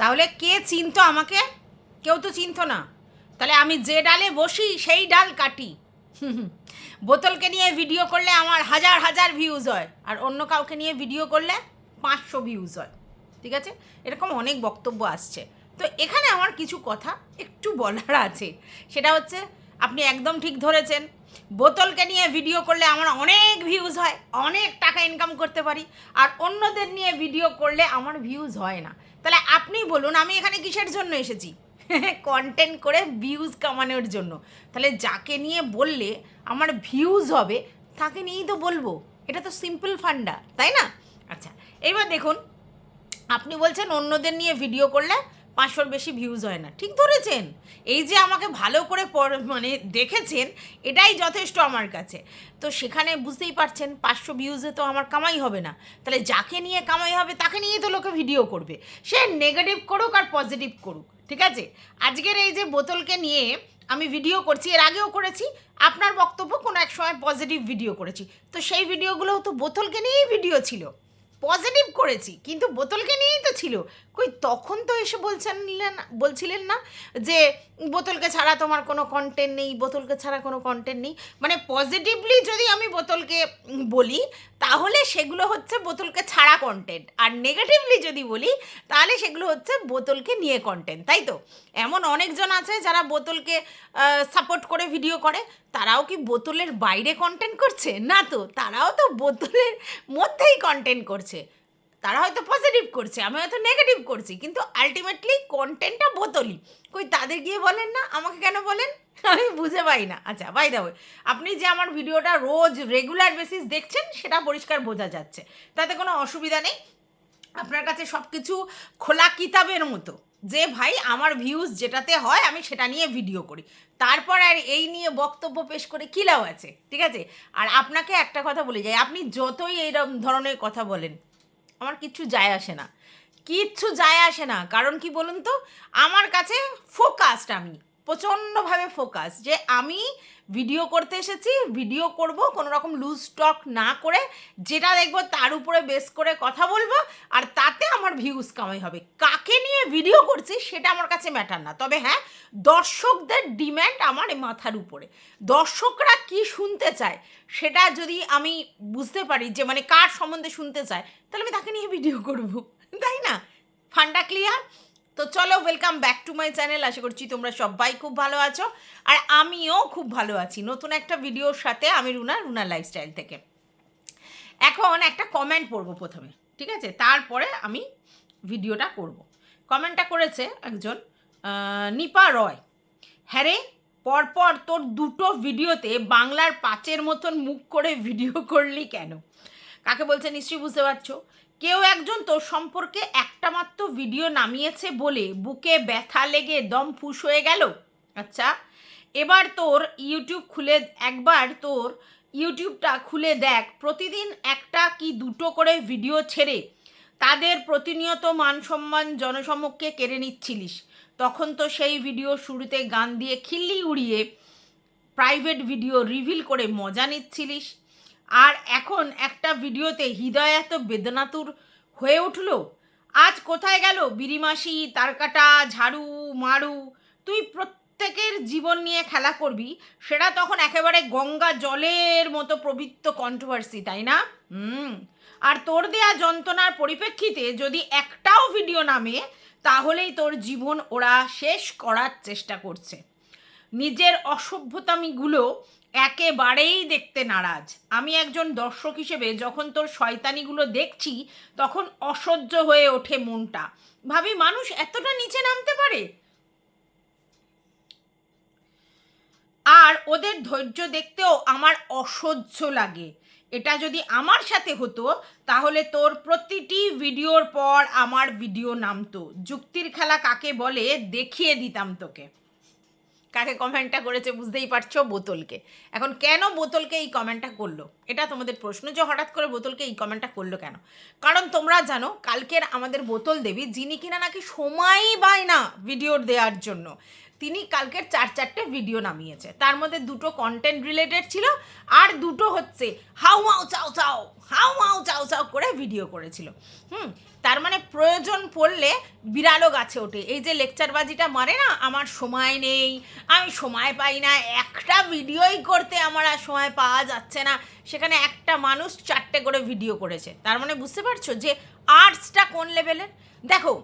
তাহলে কে চিনতো আমাকে? কেউ তো চিনতো না। তাহলে আমি যে ডালে বসি সেই ডাল কাটি। বোতলকে নিয়ে ভিডিও করলে আমার হাজার হাজার ভিউজ হয়, আর অন্য কাউকে নিয়ে ভিডিও করলে 500 ভিউজ হয়। ঠিক আছে, এরকম অনেক বক্তব্য আসছে। তো এখানে আমার কিছু কথা একটু বলার আছে। সেটা হচ্ছে, আপনি একদম ঠিক ধরেছেন, বোতলকে নিয়ে ভিডিও করলে আমার অনেক ভিউজ হয়, অনেক টাকা ইনকাম করতে পারি, আর অন্যদের নিয়ে ভিডিও করলে আমার ভিউজ হয় না। তাহলে আপনি বলুন আমি এখানে কিসের জন্য এসেছি? কন্টেন্ট করে ভিউজ কামানোর জন্য। তাহলে যাকে নিয়ে বললে আমার ভিউজ হবে তাকে নিয়েই তো বলবো। এটা তো সিম্পল ফান্ডা, তাই না? আচ্ছা, এবার দেখুন, আপনি বলছেন অন্যদের নিয়ে ভিডিও করলে 500-র বেশি ভিউজ হয় না। ঠিক ধরেছেন। এই যে আমাকে ভালো করে মানে দেখেছেন, এটাই যথেষ্ট আমার কাছে। তো সেখানে বুঝতেই পারছেন 500 ভিউজে তো আমার কামাই হবে না। তাহলে যাকে নিয়ে কামাই হবে তাকে নিয়েই তো লোকে ভিডিও করবে, সে নেগেটিভ করুক আর পজিটিভ করুক। ঠিক আছে, আজকের এই যে বোতলকে নিয়ে আমি ভিডিও করছি, এর আগেও করেছি, আপনার বক্তব্য কোনো এক সময় পজিটিভ ভিডিও করেছি, তো সেই ভিডিওগুলোও তো বোতলকে নিয়েই ভিডিও ছিল, পজিটিভ করেছি, কিন্তু বোতলকে নিয়েই তো ছিল। কই তখন তো এসে বলছিলেন না যে বোতলকে ছাড়া তোমার কোনো কন্টেন্ট নেই, বোতলকে ছাড়া কোনো কন্টেন্ট নেই। মানে পজিটিভলি যদি আমি বোতলকে বলি তাহলে সেগুলো হচ্ছে বোতলকে ছাড়া কন্টেন্ট, আর নেগেটিভলি যদি বলি তাহলে সেগুলো হচ্ছে বোতলকে নিয়ে কন্টেন্ট, তাই তো? এমন অনেকজন আছে যারা বোতলকে সাপোর্ট করে ভিডিও করে, তারাও কি বোতলের বাইরে কন্টেন্ট করছে? না তো, তারাও তো বোতলের মধ্যেই কন্টেন্ট করছে। তারা হয়তো পজিটিভ করছে, আমি হয়তো নেগেটিভ করছি, কিন্তু আলটিমেটলি কন্টেন্টটা বোতলই। কই তাদের গিয়ে বলেন না, আমাকে কেন বলেন? আমি বুঝে পাই না। আচ্ছা, বাই দ্য ওয়ে, আপনি যে আমার ভিডিওটা রোজ রেগুলার বেসিস দেখছেন সেটা পরিষ্কার বোঝা যাচ্ছে, তাতে কোনো অসুবিধা নেই। আপনার কাছে সব কিছু খোলা কিতাবের মতো, যে ভাই আমার ভিউজ যেটাতে হয় আমি সেটা নিয়ে ভিডিও করি, তারপর আর এই নিয়ে বক্তব্য পেশ করে কী লাভ আছে? ঠিক আছে, আর আপনাকে একটা কথা বলে যাই, আপনি যতই এইরকম ধরনের কথা বলেন আমার কিচ্ছু যায় আসে না, কিচ্ছু যায় আসে না। কারণ কি বলুন তো, আমার কাছে ফোকাসড, আমি প্রচণ্ডভাবে ফোকাস, যে আমি ভিডিও করতে এসেছি, ভিডিও করব, কোনো রকম লুজ স্টক না করে, যেটা দেখবো তার উপরে বেস করে কথা বলবো, আর তাতে আমার ভিউজ কামাই হবে। কাকে নিয়ে ভিডিও করছি সেটা আমার কাছে ম্যাটার না, তবে হ্যাঁ, দর্শকদের ডিম্যান্ড আমার মাথার উপরে। দর্শকরা কি শুনতে চায় সেটা যদি আমি বুঝতে পারি, যে মানে কার সম্বন্ধে শুনতে চায়, তাহলে আমি তাকে নিয়ে ভিডিও করব, তাই না? ফান্ডা ক্লিয়ার? তো চলো, welcome back to my channel. আশা করছি তোমরা সবাই খুব ভালো আছো, আর আমিও খুব ভালো আছি নতুন একটা ভিডিওর সাথে। আমি রুনা লাইফস্টাইল থেকে। এখন একটা কমেন্ট পড়বো প্রথমে, ঠিক আছে? তারপরে আমি ভিডিওটা করব। কমেন্টটা করেছে একজন, নিপা রয়। হ্যাঁ রে, পরপর তোর দুটো ভিডিওতে বাংলার 5-এর মতন মুখ করে ভিডিও করলি কেন? কাকে বলছে নিশ্চয়ই বুঝতে পারছো। কেউ একজন তোর সম্পর্কে একটা মাত্র ভিডিও নামিয়েছে বলে বুকে ব্যথা লেগে দম ফুস হয়ে গেল। আচ্ছা, এবার তোর ইউটিউবটা খুলে দেখ, প্রতিদিন একটা কি দুটো করে ভিডিও ছেড়ে তাদের প্রতিনিয়ত মান সম্মান জনসমক্ষে কেড়ে নিচ্ছিলিস। তখন তো সেই ভিডিও শুরুতে গান দিয়ে খিল্লি উড়িয়ে প্রাইভেট ভিডিও রিভিল করে মজা নিচ্ছিলিস, আর এখন একটা ভিডিওতে হৃদয় এত বেদনাতুর হয়ে উঠল। আজ কোথায় গেল বিড়িমাসি, তারকাটা, ঝাড়ু মারু? তুই প্রত্যেকের জীবন নিয়ে খেলা করবি, সেটা তখন একেবারে গঙ্গা জলের মতো পবিত্র কন্ট্রোভার্সি, তাই না? আর তোর দেয়া যন্ত্রণার পরিপ্রেক্ষিতে যদি একটাও ভিডিও নামে, তাহলেই তোর জীবন ওরা শেষ করার চেষ্টা করছে। নিজের অসভ্যতামিগুলো একেবারেই দেখতে নারাজ। আমি একজন দর্শক হিসেবে যখন তোর শয়তানিগুলো দেখছি, তখন অসহ্য হয়ে ওঠে মনটা। ভাবি, মানুষ এতটা নিচে নামতে পারে? আর ওদের ধৈর্য দেখতেও আমার অসহ্য লাগে। এটা যদি আমার সাথে হতো তাহলে তোর প্রতিটি ভিডিওর পর আমার ভিডিও নামতো। যুক্তির খেলা কাকে বলে দেখিয়ে দিতাম তোকে। কাকে কমেন্টটা করেছে বুঝতেই পারছো, বোতলকে। এখন কেন বোতলকে এই কমেন্টটা করলো, এটা তোমাদের প্রশ্ন, যে হঠাৎ করে বোতলকে এই কমেন্টটা করলো কেন? কারণ তোমরা জানো কালকের আমাদের বোতল দেবী, যিনি কিনা নাকি সময়ই পায় না ভিডিওর দেওয়ার জন্য, তিনি কালকের 4-4টে ভিডিও নামিয়েছে, তার মধ্যে 2টো কন্টেন্ট রিলেটেড ছিল আর 2টো হচ্ছে হাউ মাউ চাও চাও হাউ মাউ চাও চাও করে ভিডিও করেছিল। তার মানে প্রয়োজন পড়লে বিড়ালও গাছে ওঠে। এই যে লেকচারবাজিটা মারে না, আমার সময় নেই, আমি সময় পাই না, একটা ভিডিওই করতে আমার আর সময় পাওয়া যাচ্ছে না, সেখানে একটা মানুষ 4টে করে ভিডিও করেছে। তার মানে বুঝতে পারছো যে আর্টসটা কোন লেভেলের। দেখো,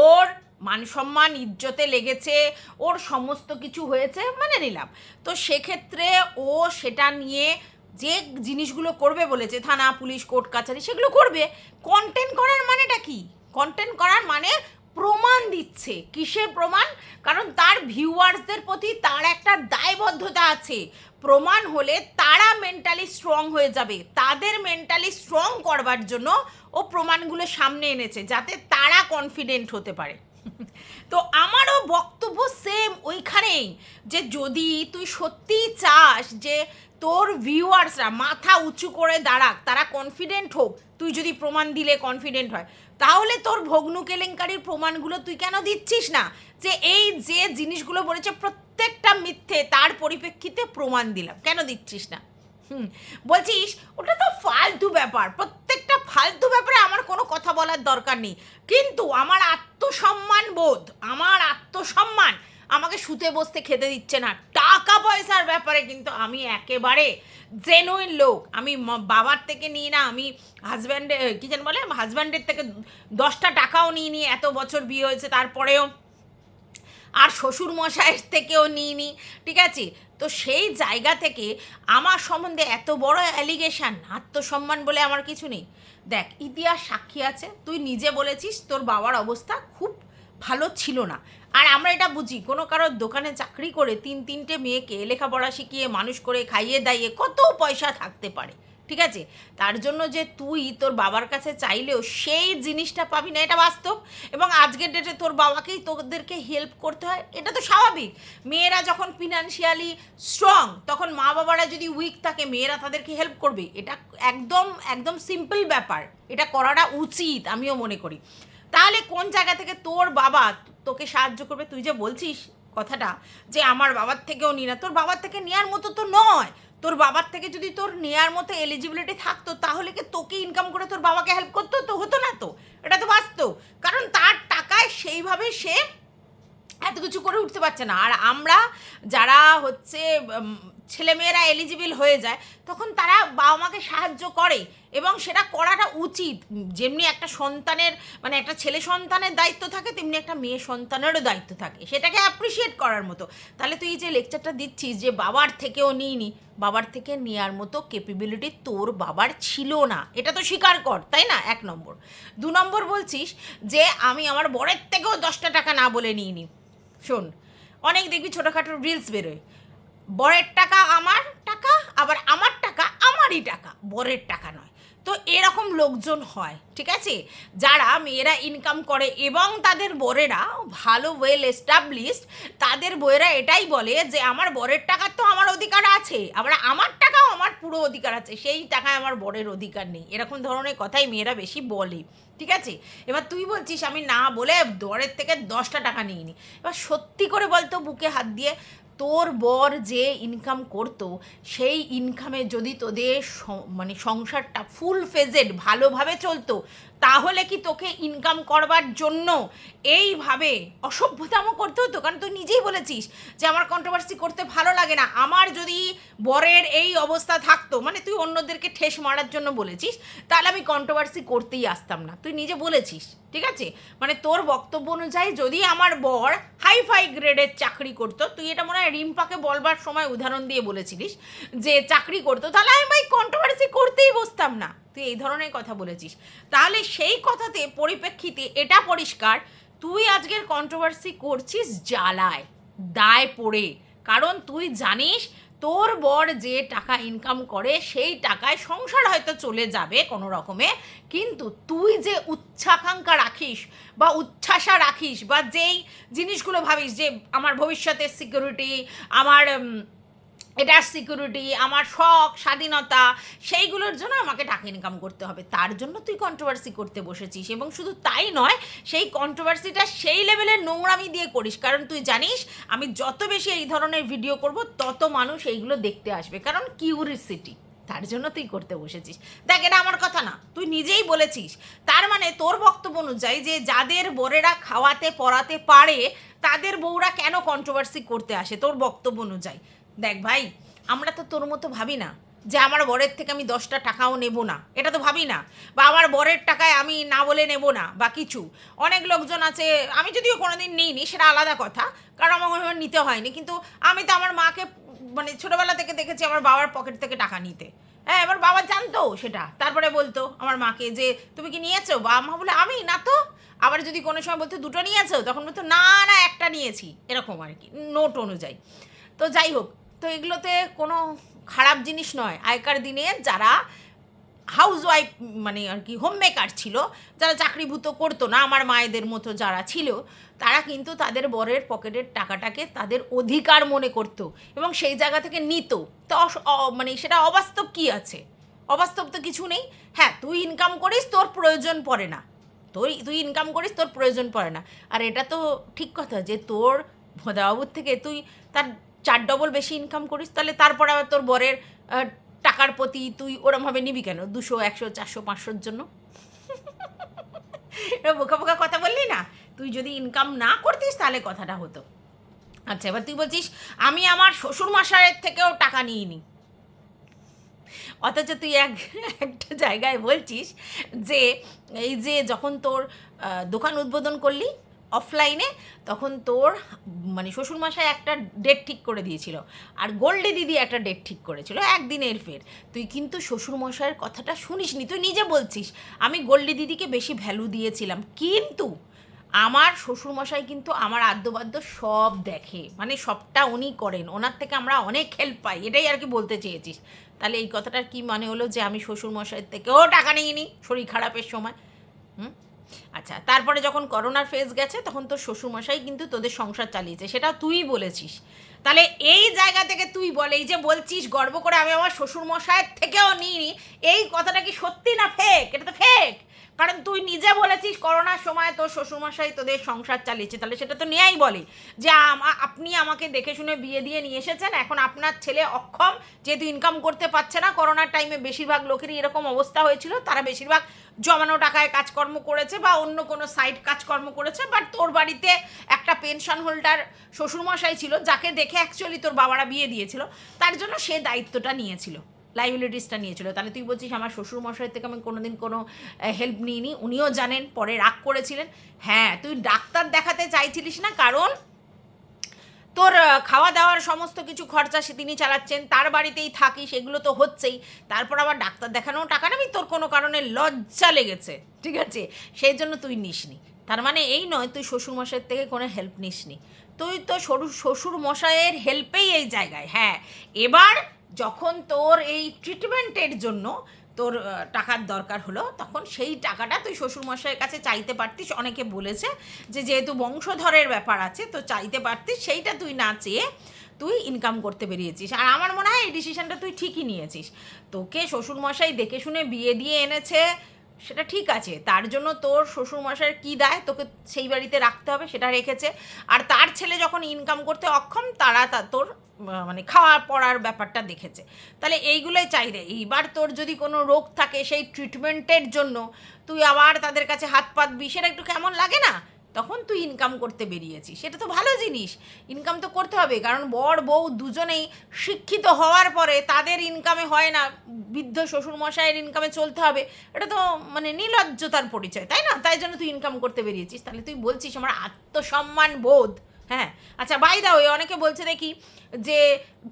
ওর মান সম্মান ইজ্জতে লেগেছে, ওর সমস্ত কিছু হয়েছে, মানে নিলাম। তো সেক্ষেত্রে ও সেটা নিয়ে যে জিনিসগুলো করবে বলেছে, থানা পুলিশ কোর্ট কাছারি, সেগুলো করবে। কন্টেন্ট করার মানেটা কি? কন্টেন্ট করার মানে প্রমাণ দিচ্ছে। কিসের প্রমাণ? কারণ তার ভিউয়ার্সদের প্রতি তার একটা দায়বদ্ধতা আছে। প্রমাণ হলে তারা মেন্টালি স্ট্রং হয়ে যাবে, তাদের মেন্টালি স্ট্রং করবার জন্য ও প্রমাণগুলো সামনে এনেছে, যাতে তারা কনফিডেন্ট হতে পারে। তো আমারও বক্তব্য সেম ওইখানেই, যে যদি তুই সত্যিই চাস যে তোর ভিউয়ার্সরা মাথা উঁচু করে দাঁড়াক, তারা কনফিডেন্ট হোক, তুই যদি প্রমাণ দিলে কনফিডেন্ট হয়, তাহলে তোর ভগ্নু কেলেঙ্কারির প্রমাণগুলো তুই কেন দিচ্ছিস না? যে এই যে জিনিসগুলো বলেছে প্রত্যেকটা মিথ্যে, তার পরিপ্রেক্ষিতে প্রমাণ দিলাম, কেন দিচ্ছিস না? বলছিস ওটা তো ফালতু ব্যাপার, প্রত্যেকটা ফালতু ব্যাপারে আমার কোনো কথা বলার দরকার নেই, কিন্তু আমার আত্মসম্মান বোধ, আমার আত্মসম্মান আমাকে শুতে বসতে খেতে দিচ্ছে না। টাকা পয়সার ব্যাপারে কিন্তু আমি একেবারে জেনুইন লোক। আমি বাবার থেকে নিই না, আমি হাজব্যান্ডের কি যেন বলে, হাজব্যান্ডের থেকে 10টা টাকাও নিইনি, এত বছর বিয়ে হয়েছে তারপরেও, আর শ্বশুর মশাইয়ের থেকেও নিইনি, ঠিক আছে? তো সেই জায়গা থেকে আমার সম্বন্ধে এত বড় অ্যালিগেশন, আত্মসম্মান বলে আমার কিছু নেই। দেখ, ইতিহাস সাক্ষী আছে, তুই নিজে বলেছিস তোর বাবার অবস্থা খুব ভালো ছিল না। আর আমরা এটা বুঝি, কোনো কারোর দোকানে চাকরি করে 3-3টে মেয়েকে লেখাপড়া শিখিয়ে মানুষ করে খাইয়ে দাইয়ে কত পয়সা থাকতে পারে, ঠিক আছে? তার জন্য যে তুই তোর বাবার কাছে চাইলেও সেই জিনিসটা পাবি না, এটা বাস্তব। এবং আজকের ডেটে তোর বাবাকেই তোদেরকে হেল্প করতে হয়, এটা তো স্বাভাবিক। মেয়েরা যখন ফিনান্সিয়ালি স্ট্রং, তখন মা বাবারা যদি উইক থাকে, মেয়েরা তাদেরকে হেল্প করবে, এটা একদম একদম সিম্পল ব্যাপার, এটা করাটা উচিত আমিও মনে করি। তাহলে কোন জায়গা থেকে তোর বাবা তোকে সাহায্য করবে? তুই যে বলছিস কথাটা যে আমার বাবার থেকেও নি না, তোর বাবার থেকে নেওয়ার মতো তো নয়। তোর বাবার থেকে যদি তোর নেওয়ার মতো এলিজিবিলিটি থাকতো, তাহলে কি তোকে ইনকাম করে তোর বাবাকে হেল্প করতে তো হতো না? তো এটা তো বাস্তব, কারণ তার টাকায় সেইভাবে সে এত কিছু করে উঠতে পারছে না। আর আমরা যারা হচ্ছে ছেলেমেয়েরা এলিজিবল হয়ে যায়, তখন তারা বাবা মাকে সাহায্য করে, এবং সেটা করাটা উচিত। যেমনি একটা সন্তানের, মানে একটা ছেলে সন্তানের দায়িত্ব থাকে, তেমনি একটা মেয়ে সন্তানেরও দায়িত্ব থাকে, সেটাকে অ্যাপ্রিসিয়েট করার মতো। তাহলে তুই যে লেকচারটা দিচ্ছিস যে বাবার থেকেও নিইনি, বাবার থেকে নেওয়ার মতো ক্যাপেবিলিটি তোর বাবার ছিল না, এটা তো স্বীকার কর, তাই না? 1 নম্বর। 2 নম্বর বলছিস যে আমি আমার বরের থেকেও 10টা টাকা না বলে নিইনি। শোন, অনেক দেখবি ছোটোখাটো রিলস বেরোয়, বরের টাকা আমার টাকা, আবার আমার টাকা আমারই টাকা, বরের টাকা নয়। তো এরকম লোকজন হয়, ঠিক আছে, যারা মেয়েরা ইনকাম করে এবং তাদের বরেরা ভালো ওয়েল এস্টাবলিশড, তাদের বউয়েরা এটাই বলে যে আমার বরের টাকার তো আমার অধিকার আছে, আবার আমার টাকাও আমার পুরো অধিকার আছে, সেই টাকায় আমার বরের অধিকার নেই। এরকম ধরনের কথাই মেয়েরা বেশি বলে, ঠিক আছে? এবার তুই বলছিস আমি না বলে বরের থেকে 10টা টাকা নিইনি। এবার সত্যি করে বলতো বুকে হাত দিয়ে, তোর বর যে ইনকাম করতো, সেই ইনকামে যদি তোদের মানে সংসারটা ফুল ফেজেড ভালোভাবে চলতো, তাহলে কি তোকে ইনকাম করবার জন্য এইভাবে অসভ্যতামও করতে হতো? কারণ তুই নিজেই বলেছিস যে আমার কন্ট্রোভার্সি করতে ভালো লাগে না, আমার যদি বরের এই অবস্থা থাকতো, মানে তুই অন্যদেরকে ঠেস মারার জন্য বলেছিস, তাহলে আমি কন্ট্রোভার্সি করতেই আসতাম না, তুই নিজে বলেছিস, ঠিক আছে? মানে তোর বক্তব্য অনুযায়ী যদি আমার বর হাইফাই গ্রেডের চাকরি করতো, তুই এটা মনে হয় রিম্পাকে বলবার সময় উদাহরণ দিয়ে বলেছিলিস যে চাকরি করতো, তাহলে আমি ভাই কন্ট্রোভার্সি করতেই বসতাম না, তুই এই ধরনের কথা বলেছিস। তাহলে সেই কথাতে পরিপ্রেক্ষিতে এটা পরিষ্কার, তুই আজকের কন্ট্রোভার্সি করছিস জ্বালায় দায় পড়ে, কারণ তুই জানিস তোর বর যে টাকা ইনকাম করে সেই টাকায় সংসার হয়তো চলে যাবে কোনো রকমে, কিন্তু তুই যে উচ্চাকাঙ্ক্ষা রাখিস বা উচ্ছ্বাসা রাখিস, বা যেই জিনিসগুলো ভাবিস যে আমার ভবিষ্যতের সিকিউরিটি, আমার এটার সিকিউরিটি, আমার শখ, স্বাধীনতা, সেইগুলোর জন্য আমাকে টাকা ইনকাম করতে হবে, তার জন্য তুই কন্ট্রোভার্সি করতে বসেছিস। এবং শুধু তাই নয়, সেই কন্ট্রোভার্সিটা সেই লেভেলের নোংরামি দিয়ে করিস, কারণ তুই জানিস আমি যত বেশি এই ধরনের ভিডিও করব তত মানুষ এইগুলো দেখতে আসবে, কারণ কিউরিসিটি, তার জন্য তুই করতে বসেছিস। দেখ, এটা আমার কথা না, তুই নিজেই বলেছিস। তার মানে তোর বক্তব্য অনুযায়ী যে যাদের বরেরা খাওয়াতে পড়াতে পারে তাদের বউরা কেন কন্ট্রোভার্সি করতে আসে, তোর বক্তব্য অনুযায়ী। দেখ ভাই, আমরা তো তোর মতো ভাবি না যে আমার বরের থেকে আমি 10টা টাকাও নেব না, এটা তো ভাবি না। বা আমার বরের টাকায় আমি না বলে নেব না বা কিছু। অনেক লোকজন আছে, আমি যদিও কোনোদিন নিইনি, সেটা আলাদা কথা, কারণ আমার নিতে হয়নি, কিন্তু আমি তো আমার মাকে মানে ছোটোবেলা থেকে দেখেছি আমার বাবার পকেট থেকে টাকা নিতে। হ্যাঁ, এবার বাবা জানতো সেটা, তারপরে বলতো আমার মাকে যে তুমি কি নিয়েছো, বা মা বলে আমি না তো। আবার যদি কোনো সময় বলতো 2টো নিয়েছো, তখন বলতো না না 1টা নিয়েছি, এরকম আর কি, নোট অনুযায়ী। তো যাই হোক, তো এগুলোতে কোনো খারাপ জিনিস নয়। আগেকার দিনে যারা হাউসওয়াইফ মানে আর কি হোম মেকার ছিল, যারা চাকরিভূত করতো না, আমার মায়েদের মতো যারা ছিল, তারা কিন্তু তাদের বরের পকেটের টাকাটাকে তাদের অধিকার মনে করত এবং সেই জায়গা থেকে নিত। তো মানে সেটা অবাস্তব কি আছে? অবাস্তব তো কিছু নেই। হ্যাঁ, তুই ইনকাম করিস, তোর প্রয়োজন পড়ে না, তুই ইনকাম করিস, তোর প্রয়োজন পড়ে না। আর এটা তো ঠিক কথা যে তোর ভদাবাবুর থেকে তুই তার 4 ডবল বেশি ইনকাম করিস, তাহলে তারপরে আবার তোর বরের টাকার প্রতি তুই ওরমভাবে নিবি কেন 200, 100, 400, 500-র জন্য? বোকা বোকা কথা বললি না। তুই যদি ইনকাম না করতিস তাহলে কথাটা হতো। আচ্ছা, এবার তুই বলছিস আমি আমার শ্বশুর মশাইয়ের থেকেও টাকা নিইনি, অথচ তুই একটা জায়গায় বলছিস যে এই যে যখন তোর দোকান উদ্বোধন করলি অফলাইনে, তখন তোর মানে শ্বশুরমশাই একটা ডেট ঠিক করে দিয়েছিল আর গোল্ডি দিদি একটা ডেট ঠিক করেছিল একদিনের ফের। তুই কিন্তু শ্বশুরমশাইয়ের কথাটা শুনিসনি, তুই নিজে বলছিস আমি গোল্ডি দিদিকে বেশি ভ্যালু দিয়েছিলাম, কিন্তু আমার শ্বশুরমশাই কিন্তু আমার আদ্যবাদ্য সব দেখে, মানে সবটা উনি করেন, ওনার থেকে আমরা অনেক হেল্প পাই, এটাই আর কি বলতে চেয়েছিস। তাহলে এই কথাটার কি মানে হলো যে আমি শ্বশুরমশাইয়ের থেকেও টাকা নিইনি শরীর খারাপের সময়? হুম। আচ্ছা, তারপরে যখন করোনার ফেজ গেছে তখন তোর শ্বশুরমশাই কিন্তু তোদের সংসার চালিয়েছে, সেটা তুই বলেছিস। তাহলে এই জায়গা থেকে তুই বলে এই যে বলছিস গর্ব করে আমি আমার শ্বশুরমশাইয়ের থেকেও নিইনি, এই কথাটা কি সত্যি না ফেক? এটা তো ফেক, কারণ তুই নিজে বলেছিস করোনার সময় তোর শ্বশুরমশাই তোদের সংসার চালিয়েছে, তাহলে সেটা তো নেয়াই বলে যে আপনি আমাকে দেখে শুনে বিয়ে দিয়ে নিয়ে এসেছেন, এখন আপনার ছেলে অক্ষম, যেহেতু ইনকাম করতে পারছে না। করোনার টাইমে বেশিরভাগ লোকেরই এরকম অবস্থা হয়েছিল, তারা বেশিরভাগ জমানো টাকায় কাজকর্ম করেছে বা অন্য কোনো সাইড কাজকর্ম করেছে, বাট তোর বাড়িতে একটা পেনশন হোল্ডার শ্বশুরমশাই ছিল যাকে দেখে অ্যাকচুয়ালি তোর বাবারা বিয়ে দিয়েছিল, তার জন্য সে দায়িত্বটা নিয়েছিল, লাইবিলিটিসটা নিয়েছিল। তাহলে তুই বলছিস আমার শ্বশুরমশাই থেকে আমি কোনোদিন কোনো হেল্প নিইনি, উনিও জানেন, পরে রাগ করেছিলেন। হ্যাঁ, তুই ডাক্তার দেখাতে চাইছিলিস না, কারণ তোর খাওয়া দাওয়ার সমস্ত কিছু খরচা সে তিনি চালাচ্ছেন, তার বাড়িতেই থাকিস, এগুলো তো হচ্ছেই, তারপর আবার ডাক্তার দেখানোও টাকা নেবি, তোর কোনো কারণে লজ্জা লেগেছে, ঠিক আছে, সেই জন্য তুই নিসনি। তার মানে এই নয় তুই শ্বশুরমশাইয়ের থেকে কোনো হেল্প নিসনি, তুই তো শ্বশুরমশাইয়ের হেল্পেই এই জায়গায়। হ্যাঁ, এবার যখন তোর এই ট্রিটমেন্টের জন্য তোর টাকার দরকার হলো, তখন সেই টাকাটা তুই শ্বশুরমশাইয়ের কাছে চাইতে পারতিস। অনেকে বলেছে যে যেহেতু বংশধরের ব্যাপার আছে তো চাইতে পারতিস, সেইটা তুই না চেয়ে তুই ইনকাম করতে বেরিয়েছিস। আর আমার মনে হয় এই ডিসিশনটা তুই ঠিকই নিয়েছিস। তোকে শ্বশুরমশাই দেখে শুনে বিয়ে দিয়ে এনেছে, সেটা ঠিক আছে, তার জন্য তোর শ্বশুরমশাইয়ের কী দায়, তোকে সেই বাড়িতে রাখতে হবে সেটা রেখেছে। আর তার ছেলে যখন ইনকাম করতে অক্ষম, তারা তোর মানে খাওয়া পড়ার ব্যাপারটা দেখেছে। তাহলে এইগুলোই চাইলে এইবার তোর যদি কোনো রোগ থাকে সেই ট্রিটমেন্টের জন্য তুই আবার তাদের কাছে হাত পাতবি, সেটা একটু কেমন লাগে না? তখন তুই ইনকাম করতে বেরিয়েছিস, সেটা তো ভালো জিনিস, ইনকাম তো করতে হবে, কারণ বর বউ দুজনেই শিক্ষিত হওয়ার পরে তাদের ইনকামে হয় না, বৃদ্ধ শ্বশুরমশাইয়ের ইনকামে চলতে হবে, এটা তো মানে নির্লজ্জতার পরিচয়, তাই না? তাই জন্য তুই ইনকাম করতে বেরিয়েছিস। তাহলে তুই বলছিস আমার আত্মসম্মান বোধ। হ্যাঁ, আচ্ছা, বাই দা ওয়ে, অনেকে বলছে দেখি যে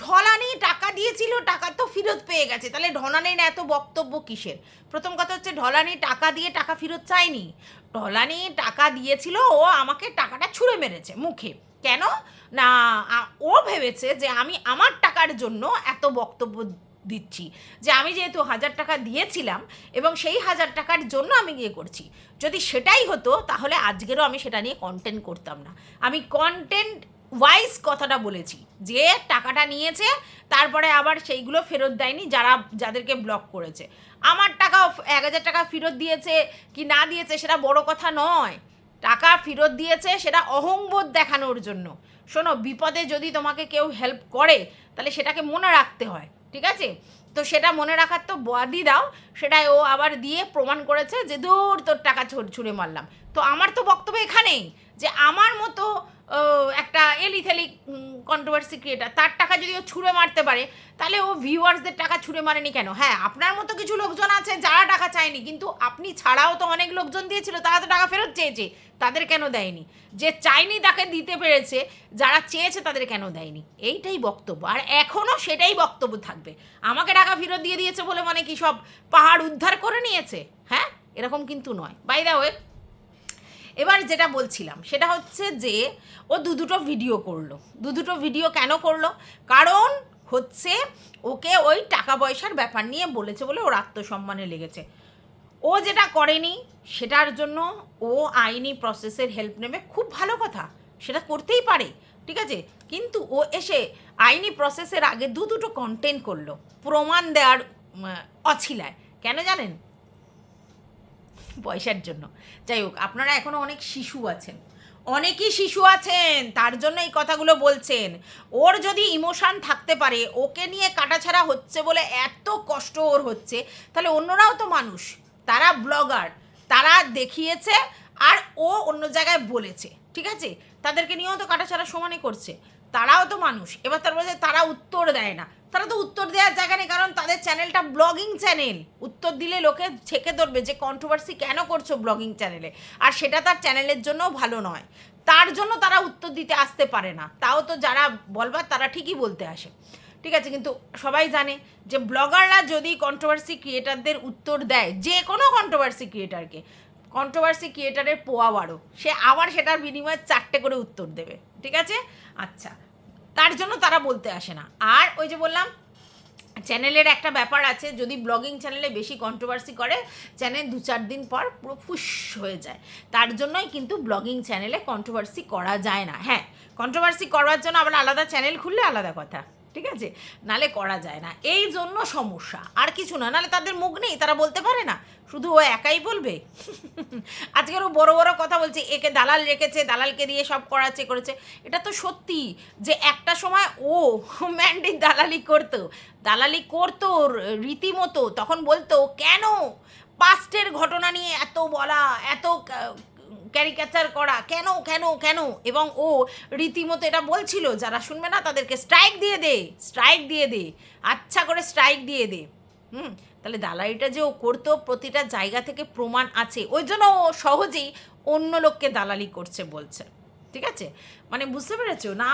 ঢলানি টাকা দিয়েছিল, টাকা তো ফেরত পেয়ে গেছে, তাহলে ঢলানির এত বক্তব্য কিসের? প্রথম কথা হচ্ছে ঢলানি টাকা দিয়ে টাকা ফেরত চায়নি, ঢলানি টাকা দিয়েছিল, ও আমাকে টাকাটা ছুঁড়ে মেরেছে মুখে। কেন না, ও ভেবেছে যে আমি আমার টাকার জন্য এত বক্তব্য দিচ্ছি, যে আমি যেহেতু 1000 টাকা দিয়েছিলাম এবং সেই 1000 টাকার জন্য আমি গিয়ে করছি। যদি সেটাই হতো তাহলে আজকেরও আমি সেটা নিয়ে কন্টেন্ট করতাম না। আমি কন্টেন্ট ওয়াইজ কথাটা বলেছি, যে টাকাটা নিয়েছে তারপরে আবার সেইগুলো ফেরত দেয়নি যাদেরকে ব্লক করেছে। আমার টাকা 1,000 টাকা ফেরত দিয়েছে কি না দিয়েছে সেটা বড় কথা নয়, টাকা ফেরত দিয়েছে সেটা অহংবোধ দেখানোর জন্য। শোনো, বিপদে যদি তোমাকে কেউ হেল্প করে তাহলে সেটাকে মনে রাখতে হয়, ঠিক আছে? তো সেটা মনে রাখার তো বাদই দাও, সেটাই ও আবার দিয়ে প্রমাণ করেছে যে দূর তোর টাকা ছুঁড়ে মারলাম। তো আমার তো বক্তব্য এখানেই যে আমার মতো একটা এলিথেলি কন্ট্রোভার্সি ক্রিয়েটার, তার টাকা যদি ও ছুঁড়ে মারতে পারে তাহলে ও ভিউয়ার্সদের টাকা ছুঁড়ে মারেনি কেন? হ্যাঁ, আপনার মতো কিছু লোকজন আছে যারা টাকা চায়নি, কিন্তু আপনি ছাড়াও তো অনেক লোকজন দিয়েছিল, তারা তো টাকা ফেরত চেয়েছে, তাদের কেন দেয়নি? যে চাইনি তাকে দিতে পেরেছে, যারা চেয়েছে তাদের কেন দেয়নি? এইটাই বক্তব্য, আর এখনও সেটাই বক্তব্য থাকবে। আমাকে টাকা ফেরত দিয়ে দিয়েছে বলে মানে কি সব পাহাড় উদ্ধার করে নিয়েছে? হ্যাঁ, এরকম কিন্তু নয়। বাই দ্য ওয়ে, এবার যেটা বলছিলাম সেটা হচ্ছে যে ও দুটো ভিডিও করলো। দুটো ভিডিও কেন করলো? কারণ হচ্ছে ওকে ওই টাকা পয়সার ব্যাপার নিয়ে বলেছে বলে ওর আত্মসম্মানে লেগেছে। ও যেটা করেনি সেটার জন্য ও আইনি প্রসেসের হেল্প নেবে, খুব ভালো কথা, সেটা করতেই পারে, ঠিক আছে? কিন্তু ও এসে আইনি প্রসেসের আগে দুটো কন্টেন্ট করলো প্রমাণ দেওয়ার অছিলায়। কেন জানেন? পয়সার জন্য। যাই হোক, আপনারা এখনও অনেক শিশু আছেন, অনেকই শিশু আছেন, তার জন্য এই কথাগুলো বলছেন। ওর যদি ইমোশান থাকতে পারে, ওকে নিয়ে কাটাছাড়া হচ্ছে বলে এত কষ্ট ওর হচ্ছে, তাহলে অন্যরাও তো মানুষ, তারা ব্লগার, তারা দেখিয়েছে আর ও অন্য জায়গায় বলেছে, ঠিক আছে? তাদেরকে নিয়েও তো কাটাছাড়া সমানই করছে, তারাও তো মানুষ। এবার তার বলছে তারা উত্তর দেয় না, তারা তো উত্তর দেওয়ার জায়গা নেই, কারণ তাদের চ্যানেলটা ব্লগিং চ্যানেল। উত্তর দিলে লোকে ছেঁকে ধরবে যে কন্ট্রোভার্সি কেন করছো ব্লগিং চ্যানেলে, আর সেটা তার চ্যানেলের জন্যও ভালো নয়, তার জন্য তারা উত্তর দিতে আসতে পারে না। তাও তো যারা বলবার তারা ঠিকই বলতে আসে, ঠিক আছে? কিন্তু সবাই জানে যে ব্লগাররা যদি কন্ট্রোভার্সি ক্রিয়েটারদের উত্তর দেয়, যে কোনো কন্ট্রোভার্সি ক্রিয়েটারকে, কন্ট্রোভার্সি ক্রিয়েটারের পোয়া বাড়ো, সে আবার সেটার বিনিময়ে 4টে করে উত্তর দেবে, ঠিক আছে? আচ্ছা, তার জন্য তারা বলতে আসে না। আর ওই যে বললাম, চ্যানেলের একটা ব্যাপার আছে, যদি ব্লগিং চ্যানেলে বেশি কন্ট্রোভার্সি করে চ্যানেল 2-4 দিন পর পুরো ফুস হয়ে যায়, তার জন্যই কিন্তু ব্লগিং চ্যানেলে কন্ট্রোভার্সি করা যায় না। হ্যাঁ, কন্ট্রোভার্সি করার জন্য আবার আলাদা চ্যানেল খুললে আলাদা কথা, ঠিক আছে? নালে করা যায় না, এই জন্য সমস্যা, আর কিছু না। নালে তাদের মুখ নেই, তারা বলতে পারে না, শুধু ও একাই বলবে। আজকেরও বড় বড় কথা বলছে, একে দালাল রেখেছে, দালালকে দিয়ে সব করেছে। এটা তো সত্যি যে একটা সময় ও ম্যান্ডির দালালি করতো রীতিমতো। তখন বলতো কেন পাস্টের ঘটনা নিয়ে এত বলা, এত ক্যারিকেচার করা, কেন কেন কেন? এবং ও রীতিমতো এটা বলছিল, যারা শুনবে না তাদেরকে স্ট্রাইক দিয়ে দে, আচ্ছা করে স্ট্রাইক দিয়ে দে। তাহলে দালালিটা যে ও করতো প্রতিটা জায়গা থেকে প্রমাণ আছে, ওই জন্য ও সহজেই অন্য লোককে দালালি করছে বলছে, ঠিক আছে? মানে বুঝতে পেরেছো না?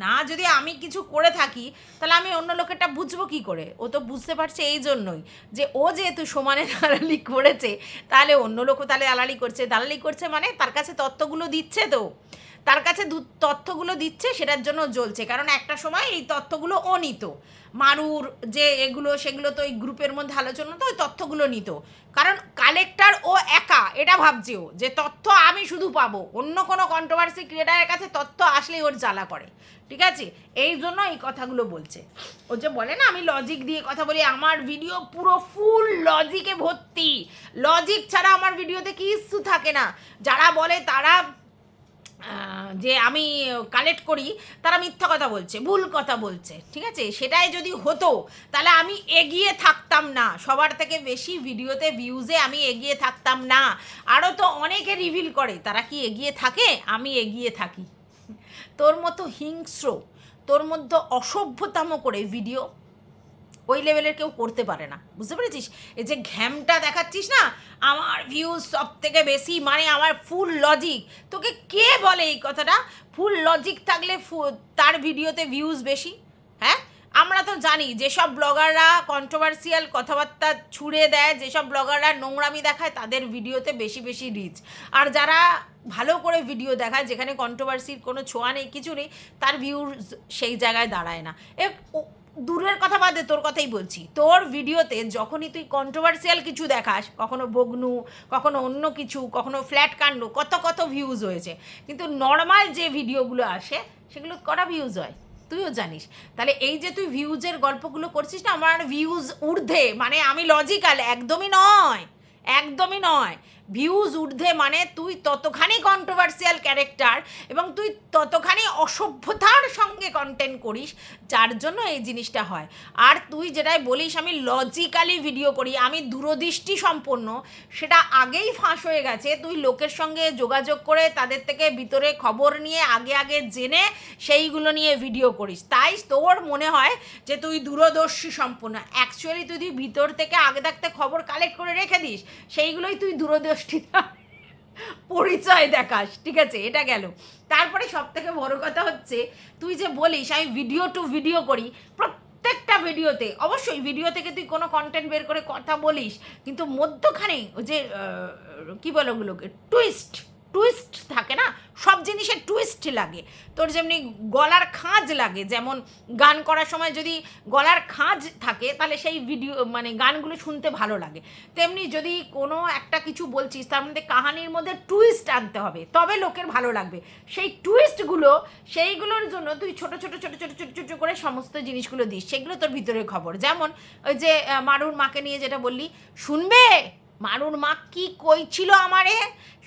না, যদি আমি কিছু করে থাকি তাহলে আমি অন্য লোকেরটা বুঝবো কী করে? ও তো বুঝতে পারছে এই জন্যই যে ও যেহেতু সমানে দালালি করেছে, তাহলে অন্য লোকও তাহলে দালালি করছে মানে তার কাছে তথ্যগুলো দিচ্ছে, তো তার কাছে তথ্যগুলো দিচ্ছে, সেটার জন্য জ্বলছে। কারণ একটা সময় এই তথ্যগুলো ও নিত, মারুর যে এগুলো সেগুলো তো ওই গ্রুপের মধ্যে আলোচনা, তো ওই তথ্যগুলো নিত, কারণ কালেক্টর ও একা, এটা ভাবছে ও যে তথ্য আমি শুধু পাবো, অন্য কোনো কন্ট্রোভার্সি ক্রিয়েটারের কাছে তথ্য আসলেই ওর জ্বালা করে, ঠিক আছে? এই জন্য এই কথাগুলো বলছে। ও যে বলে না আমি লজিক দিয়ে কথা বলি, আমার ভিডিও পুরো ফুল লজিকে ভর্তি, লজিক ছাড়া আমার ভিডিওতে কিছু থাকে না। যারা বলে তারা যে আমি কালেক্ট করি, তারা মিথ্যা কথা বলছে, ভুল কথা বলছে, ঠিক আছে? সেটাই যদি হতো তাহলে আমি এগিয়ে থাকতাম না, সবার থেকে বেশি ভিডিওতে ভিউজে আমি এগিয়ে থাকতাম না। আরও তো অনেকে রিভিল করে, তারা কি এগিয়ে থাকে? আমি এগিয়ে থাকি। তোর মতো হিংস্র, তোর মধ্যে অসভ্যতাম করে ভিডিও ওই লেভেলের কেউ করতে পারে না, বুঝতে পেরেছিস? এই যে ঘ্যামটা দেখাচ্ছিস না, আমার ভিউজ সব থেকে বেশি, মানে আমার ফুল লজিক। তোকে কে বলে এই কথাটা? ফুল লজিক থাকলে তার ভিডিওতে ভিউজ বেশি? হ্যাঁ, আমরা তো জানি যেসব ব্লগাররা কন্ট্রোভার্সিয়াল কথাবার্তা ছুড়ে দেয়, যেসব ব্লগাররা নোংরামি দেখায়, তাদের ভিডিওতে বেশি বেশি রিচ। আর যারা ভালো করে ভিডিও দেখায়, যেখানে কন্ট্রোভার্সির কোনো ছোঁয়া নেই, কিছু নেই, তার ভিউজ সেই জায়গায় দাঁড়ায় না। দূরের কথা বাদে তোর কথাই বলছি, তোর ভিডিওতে যখনই তুই কন্ট্রোভার্সিয়াল কিছু দেখাস, কখনো বগ্নু, কখনো অন্য কিছু, কখনো ফ্ল্যাট কাণ্ড, কত কত ভিউজ হয়েছে, কিন্তু নর্মাল যে ভিডিওগুলো আসে সেগুলো কটা ভিউজ হয় তুইও জানিস। তাহলে এই যে তুই ভিউজের গল্পগুলো করছিস না, আমার ভিউজ ঊর্ধ্বে মানে আমি লজিক্যাল একদমই নয়, একদমই নয়। ভিউজ ঊর্ধ্বে মানে তুই ততখানি কন্ট্রোভার্সিয়াল ক্যারেক্টার এবং তুই ততখানি অসভ্যতার সঙ্গে কন্টেন্ট করিস, যার জন্য এই জিনিসটা হয়। আর তুই যেটাই বলিস আমি লজিক্যালি ভিডিও করি, আমি দূরদৃষ্টি সম্পন্ন, সেটা আগেই ফাঁস হয়ে গেছে। তুই লোকের সঙ্গে যোগাযোগ করে তাদের থেকে ভিতরে খবর নিয়ে আগে আগে জেনে সেইগুলো নিয়ে ভিডিও করিস, তাই তোর মনে হয় যে তুই দূরদর্শী সম্পন্ন। অ্যাকচুয়ালি তুই ভিতর থেকে আগে থাকতে খবর কালেক্ট করে রেখে দিস, সেইগুলোই তুই দূরদর্শিতা পরিচয় দেখাস, ঠিক আছে? এটা গেল। তারপরে সব থেকে বড় কথা হচ্ছে তুই যে বলিস আমি ভিডিও টু ভিডিও করি, প্রত্যেকটা ভিডিওতে অবশ্যই ভিডিও থেকে তুই কোনো কন্টেন্ট বের করে কথা বলিস, কিন্তু মধ্যখানে ওই যে কী বলে ওগুলোকে টুইস্ট থাকে না, সব জিনিসের টুইস্ট লাগে। তোর যেমনি গলার খাঁজ লাগে, যেমন গান করার সময় যদি গলার খাঁজ থাকে তাহলে সেই ভিডিও মানে গানগুলো শুনতে ভালো লাগে, তেমনি যদি কোনো একটা কিছু বলছিস তার মধ্যে কাহানির মধ্যে টুইস্ট আনতে হবে, তবে লোকের ভালো লাগবে। সেই টুইস্টগুলো সেইগুলোর জন্য তুই ছোটো ছোটো ছোটো ছোটো ছোটো ছোটো করে সমস্ত জিনিসগুলো দিস, সেগুলো তোর ভিতরের খবর। যেমন ওই যে মারুর মাকে নিয়ে যেটা বললি, শুনবে মারুর মা কি কইছিল আমারে,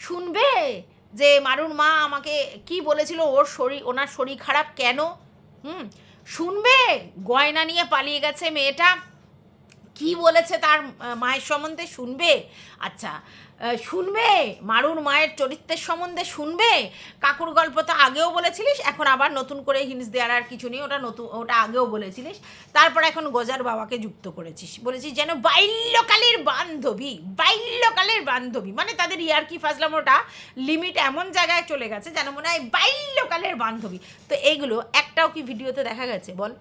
শুনবে যে মারুর মা আমাকে কি বলেছিল, ওনার শরীর খারাপ কেন, শুনবে গয়না নিয়ে পালিয়ে গেছে মেয়েটা, কি বলেছে তার মায়ের সম্বন্ধে, শুনবে? আচ্ছা শুনবে মারুর মায়ের চরিত্রের সম্বন্ধে, শুনবে? কাকুর গল্প তো আগেও বলেছিলিস, এখন আবার নতুন করে হিন্স দেওয়ার আর কিছু নেই, ওটা আগেও বলেছিলিস, তারপর এখন গজার বাবাকে যুক্ত করেছিস, বলেছিস যেন বাল্যকালের বান্ধবী, মানে তাদের ইয়ার্কি ফাজলাম ওটা লিমিট এমন জায়গায় চলে গেছে যেন মনে হয় বাল্যকালের বান্ধবী। তো এইগুলো একটাও কি ভিডিওতে দেখা গেছে বল?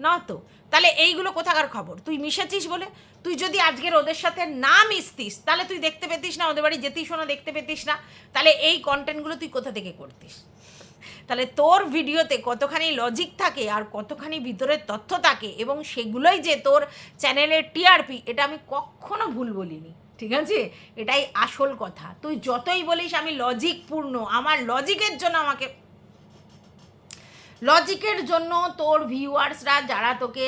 না তো। তাহলে এইগুলো কোথাকার খবর? তুই মিশেছিস বলে। তুই যদি আজকের ওদের সাথে না মিশতিস তাহলে তুই দেখতে পেতিস না, ওদের বাড়ি যেতিস না, দেখতে পেতিস না, তাহলে এই কন্টেন্টগুলো তুই কোথা থেকে করতিস? তাহলে তোর ভিডিওতে কতখানি লজিক থাকে আর কতখানি ভিতরের তথ্য থাকে, এবং সেগুলোই যে তোর চ্যানেলের টিআরপি, এটা আমি কখনো ভুল বলিনি, ঠিক আছে? এটাই আসল কথা। তুই যতই বলিস আমি লজিকপূর্ণ, আমার লজিকের জন্য তোর ভিউয়ার্সরা যারা তোকে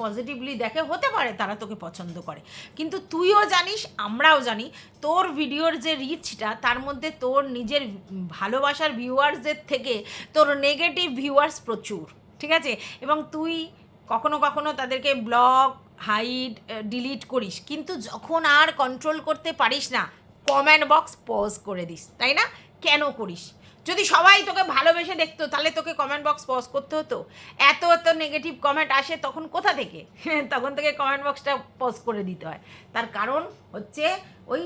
পজিটিভলি দেখে, হতে পারে তারা তোকে পছন্দ করে, কিন্তু তুইও জানিস আমরাও জানি তোর ভিডিওর যে রিচটা, তার মধ্যে তোর নিজের ভালোবাসার ভিউয়ার্সদের থেকে তোর নেগেটিভ ভিউয়ার্স প্রচুর, ঠিক আছে? এবং তুই কখনো কখনো তাদেরকে ব্লগ হাইড ডিলিট করিস, কিন্তু যখন আর কন্ট্রোল করতে পারিস না কমেন্ট বক্স পজ করে দিস, তাই না? কেন করিস? যদি সবাই তোকে ভালোবেসে দেখতো তাহলে তোকে কমেন্ট বক্স পজ করতে হতো? এত নেগেটিভ কমেন্ট আসে তখন কোথা থেকে? তখন থেকে কমেন্ট বক্সটা পজ করে দিতে হয়। তার কারণ হচ্ছে ওই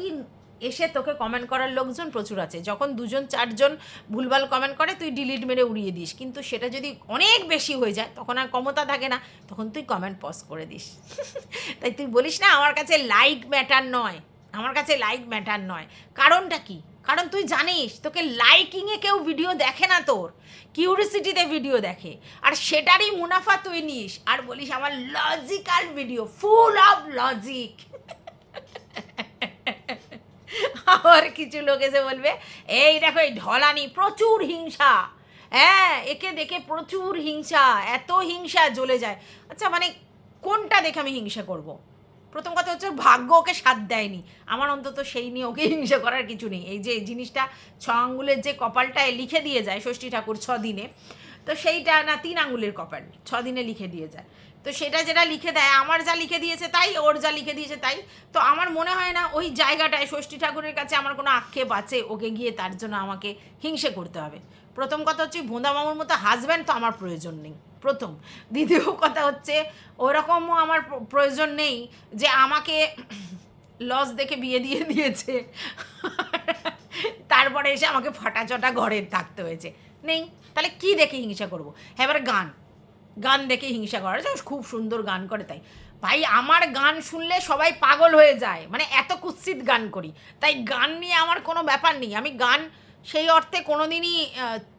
এসে তোকে কমেন্ট করার লোকজন প্রচুর আছে, যখন 2-4জন ভুলভাল কমেন্ট করে তুই ডিলিট মেরে উড়িয়ে দিস, কিন্তু সেটা যদি অনেক বেশি হয়ে যায় তখন আর ক্ষমতা থাকে না, তখন তুই কমেন্ট পজ করে দিস। তাই তুই বলিস না আমার কাছে লাইক ম্যাটার নয়, কারণটা কি? কারণ তুই জানিস তোকে লাইকিংয়ে কেউ ভিডিও দেখে না, তোর কিউরিসিটিতে ভিডিও দেখে, আর সেটারই মুনাফা তুই নিস আর বলিস আমার logical video, full of logic. আবার কিছু লোক এসে বলবে এই দেখো এই ঢলানি, প্রচুর হিংসা, হ্যাঁ একে দেখে প্রচুর হিংসা, এত হিংসা জ্বলে যায়। আচ্ছা মানে কোনটা দেখে আমি হিংসা করব? প্রথম কথা হচ্ছে ভাগ্য ওকে সাথ দেয়নি, আমার অন্তত সেই নিয়ে ওকে হিংসা করার কিছু নেই। এই যে জিনিসটা 6 আঙ্গুলের যে কপালটায় লিখে দিয়ে যায় ষষ্ঠী ঠাকুর 6 দিনে, তো সেইটা না 3 আঙ্গুলের কপাল 6 দিনে লিখে দিয়ে যায়, তো সেটা যেটা লিখে দেয়, আমার যা লিখে দিয়েছে তাই, ওর যা লিখে দিয়েছে তাই। তো আমার মনে হয় না ওই জায়গাটায় ষষ্ঠী ঠাকুরের কাছে আমার কোনো আক্ষেপ আছে ওকে গিয়ে তার জন্য আমাকে হিংসে করতে হবে। প্রথম কথা হচ্ছে ভোঁদা মামুর মতো হাজব্যান্ড তো আমার প্রয়োজন নেই, প্রথম। দ্বিতীয় কথা হচ্ছে ওরকমও আমার প্রয়োজন নেই যে আমাকে লস দেখে বিয়ে দিয়েছে তারপরে এসে আমাকে ফাটাচটা ঘরে থাকতে হয়েছে, নেই। তাহলে কি দেখে হিংসা করবো? হ্যাঁ এবার গান দেখে হিংসা করা যায়, খুব সুন্দর গান করে তাই। ভাই আমার গান শুনলে সবাই পাগল হয়ে যায়, মানে এত কুৎসিত গান করি, তাই গান নিয়ে আমার কোনো ব্যাপার নেই। আমি গান সেই অর্থে কোনো দিনই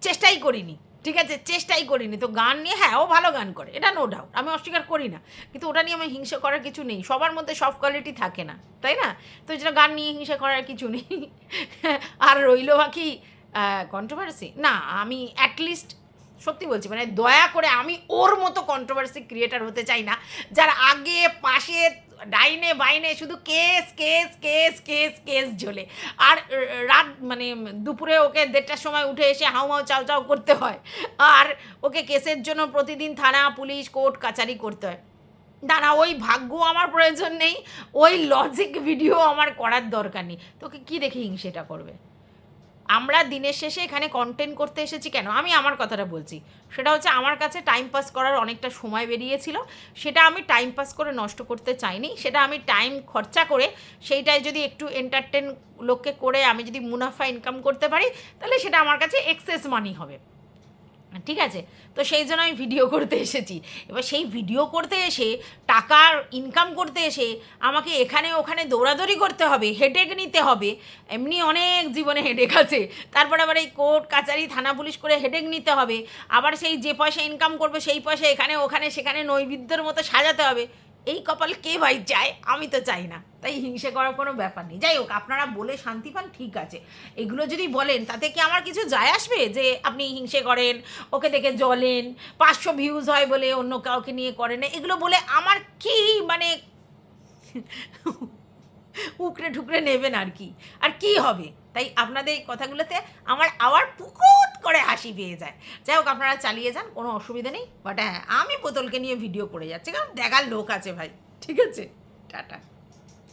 চেষ্টাই করিনি, ঠিক আছে, চেষ্টাই করিনি। তো গান নিয়ে হ্যাঁ ও ভালো গান করে, এটা নো ডাউট, আমি অস্বীকার করি না, কিন্তু ওটা নিয়ে আমি হিংসা করার কিছু নেই। সবার মধ্যে সব কোয়ালিটি থাকে না, তাই না? তো যেটা গান নিয়ে হিংসা করার কিছু নেই। আর রইল বাকি কন্ট্রোভার্সি, না আমি অ্যাটলিস্ট সত্যি বলছি, মানে দয়া করে আমি ওর মতো কন্ট্রোভার্সি ক্রিয়েটার হতে চাই না, যার আগে পাশে ডাইনে বাইনে শুধু case case case case case ঝোলে। আর রাত মানে দুপুরে ওকে 1:30টার সময় উঠে এসে হাউমাউ চাউ চাউ করতে হয়, আর ওকে কেসের জন্য প্রতিদিন থানা পুলিশ কোর্ট কাচারি করতে হয়। না না, ওই ভাগ্য আমার প্রয়োজন নেই, ওই লজিক ভিডিও আমার করার দরকার নেই। তোকে কী দেখে হিংসেটা করবে? আমরা দিনের শেষে এখানে কন্টেন্ট করতে এসেছি কেন? আমি আমার কথাটা বলছি, সেটা হচ্ছে আমার কাছে টাইম পাস করার অনেকটা সময় বেরিয়েছিল, সেটা আমি টাইম পাস করে নষ্ট করতে চাইনি, সেটা আমি টাইম খরচা করে সেইটাই যদি একটু এন্টারটেন লোককে করে আমি যদি মুনাফা ইনকাম করতে পারি, তাহলে সেটা আমার কাছে এক্সেস মানি হবে, ঠিক আছে? তো সেই জন্য আমি ভিডিও করতে এসেছি। এবার সেই ভিডিও করতে এসে টাকার ইনকাম করতে এসে আমাকে এখানে ওখানে দৌড়াদৌড়ি করতে হবে, হেডেক নিতে হবে। এমনি অনেক জীবনে হেডেক আছে, তারপর আবার এই কোর্ট কাচারি থানা পুলিশ করে হেডেক নিতে হবে, আবার সেই যে পয়সা ইনকাম করবে সেই পয়সা এখানে ওখানে সেখানে নৈবেদ্যের মতো সাজাতে হবে। এই কপাল কে ভাই চায়? আমি তো চাই না, তাই হিংসে করার কোনো ব্যাপার নেই। যাই হোক, আপনারা বলে শান্তি পান, ঠিক আছে। এগুলো যদি বলেন তাতে কি আমার কিছু যায় আসবে যে আপনি হিংসে করেন, ওকে দেখে জ্বলেন, 500 ভিউজ হয় বলে অন্য কাউকে নিয়ে করেন না, এগুলো বলে আমার কি মানে উকড়ে ঠুকরে নেবেন আর কি, আর কি হবে? তাই আপনাদের এই কথাগুলোতে আমার আবার পুকুট করে হাসি পেয়ে যায়। যাই হোক, আপনারা চালিয়ে যান, কোনো অসুবিধা নেই। বাট হ্যাঁ, আমি বোতলকে নিয়ে ভিডিও করে যাচ্ছি, কারণ দেখার লোক আছে ভাই, ঠিক আছে? টাটা।